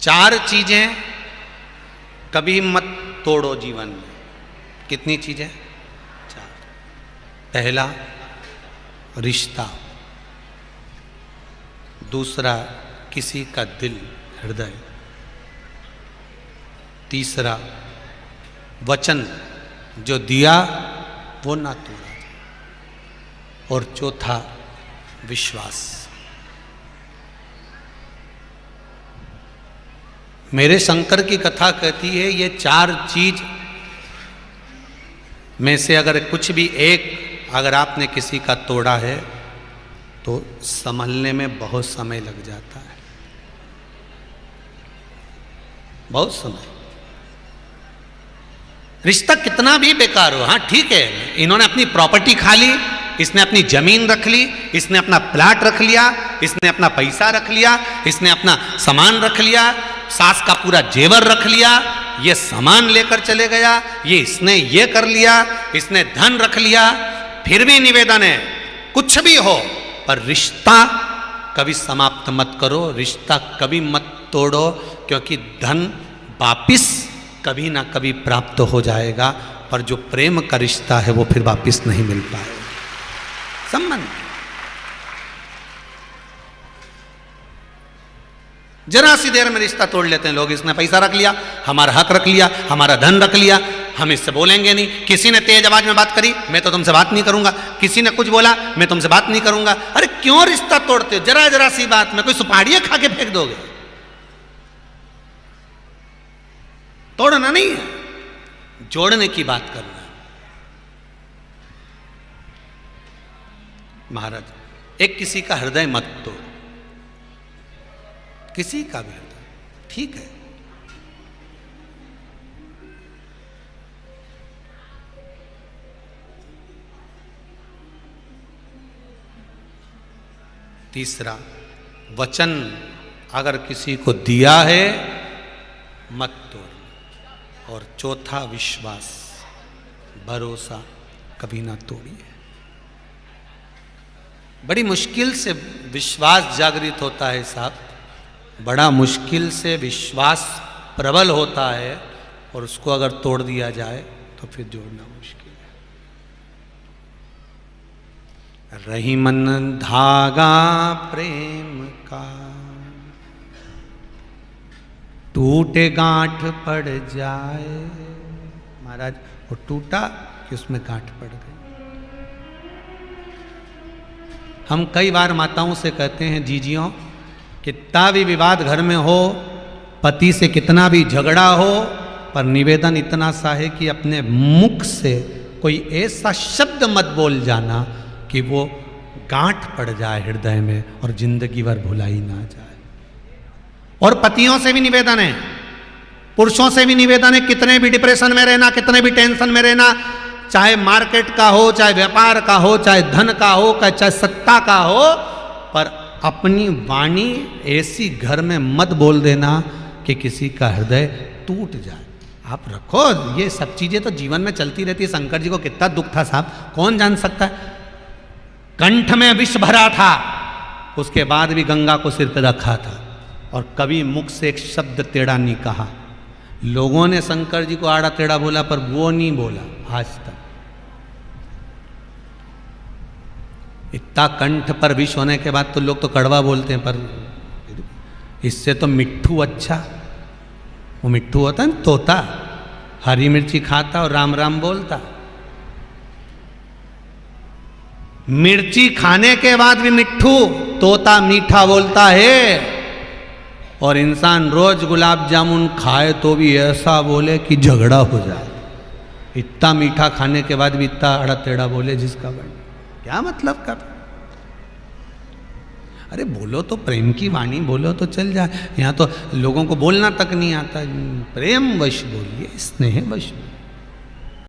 4 चीजें कभी मत तोड़ो जीवन में। कितनी चीजें? 4। पहला रिश्ता, दूसरा किसी का दिल, हृदय, तीसरा वचन जो दिया वो ना तोड़ा जाए, और चौथा विश्वास। मेरे शंकर की कथा कहती है ये 4 चीज में से अगर कुछ भी एक अगर आपने किसी का तोड़ा है तो संभलने में बहुत समय लग जाता है, बहुत समय। रिश्ता कितना भी बेकार हो, हाँ ठीक है, इन्होंने अपनी प्रॉपर्टी खा ली, इसने अपनी जमीन रख ली, इसने अपना प्लाट रख लिया, इसने अपना पैसा रख लिया, इसने अपना सामान रख लिया, सास का पूरा जेवर रख लिया, ये सामान लेकर चले गया, ये इसने ये कर लिया, इसने धन रख लिया। फिर भी निवेदन है कुछ भी हो पर रिश्ता कभी समाप्त मत करो, रिश्ता कभी मत तोड़ो, क्योंकि धन वापिस कभी ना कभी प्राप्त हो जाएगा, पर जो प्रेम का रिश्ता है वो फिर वापिस नहीं मिल पाएगा। संबंध जरा सी देर में रिश्ता तोड़ लेते हैं लोग। इसने पैसा रख लिया, हमारा हक रख लिया, हमारा धन रख लिया, हम इससे बोलेंगे नहीं। किसी ने तेज आवाज में बात करी, मैं तो तुमसे बात नहीं करूंगा। किसी ने कुछ बोला, मैं तुमसे बात नहीं करूंगा। अरे क्यों रिश्ता तोड़ते हो? जरा जरा सी बात में कोई सुपाड़ियां खा के फेंक दोगे? तोड़ना नहीं है, जोड़ने की बात करना है। महाराज एक किसी का हृदय मत तोड़, किसी का भी हृदय, ठीक है। तीसरा वचन अगर किसी को दिया है मत तोड़, और चौथा विश्वास, भरोसा कभी ना तोड़िए। बड़ी मुश्किल से विश्वास जागृत होता है साहब, बड़ा मुश्किल से विश्वास प्रबल होता है, और उसको अगर तोड़ दिया जाए तो फिर जोड़ना मुश्किल है। रही मन धागा प्रेम का, टूटे गांठ पड़ जाए। महाराज वो टूटा कि उसमें गांठ पड़ गई। हम कई बार माताओं से कहते हैं, जीजियों कितना भी विवाद घर में हो, पति से कितना भी झगड़ा हो, पर निवेदन इतना सा है कि अपने मुख से कोई ऐसा शब्द मत बोल जाना कि वो गांठ पड़ जाए हृदय में और जिंदगी भर भुलाई ना जाए। और पतियों से भी निवेदन है, पुरुषों से भी निवेदन है, कितने भी डिप्रेशन में रहना, कितने भी टेंशन में रहना, चाहे मार्केट का हो, चाहे व्यापार का हो, चाहे धन का हो, चाहे सत्ता का हो, पर अपनी वाणी ऐसी घर में मत बोल देना कि किसी का हृदय टूट जाए। आप रखो, ये सब चीजें तो जीवन में चलती रहती है। शंकर जी को कितना दुख था साहब, कौन जान सकता है। कंठ में विष भरा था, उसके बाद भी गंगा को सिर पे रखा था, और कभी मुख से एक शब्द टेढ़ा नहीं कहा। लोगों ने शंकर जी को आड़ा टेढ़ा बोला, पर वो नहीं बोला आज तक। इतना कंठ पर विष होने के बाद तो लोग तो कड़वा बोलते हैं, पर इससे तो मिट्ठू अच्छा। वो मिट्ठू होता है ना, तोता, हरी मिर्ची खाता और राम राम बोलता। मिर्ची खाने के बाद भी मिट्ठू, तोता मीठा बोलता है। और इंसान रोज गुलाब जामुन खाए तो भी ऐसा बोले कि झगड़ा हो जाए। इतना मीठा खाने के बाद भी इतना अड़ा टेढ़ा बोले जिसका बन, क्या मतलब का? अरे बोलो तो प्रेम की वाणी बोलो तो चल जाए। यहाँ तो लोगों को बोलना तक नहीं आता। प्रेम वश बोलिए, स्नेह वश बोलिए।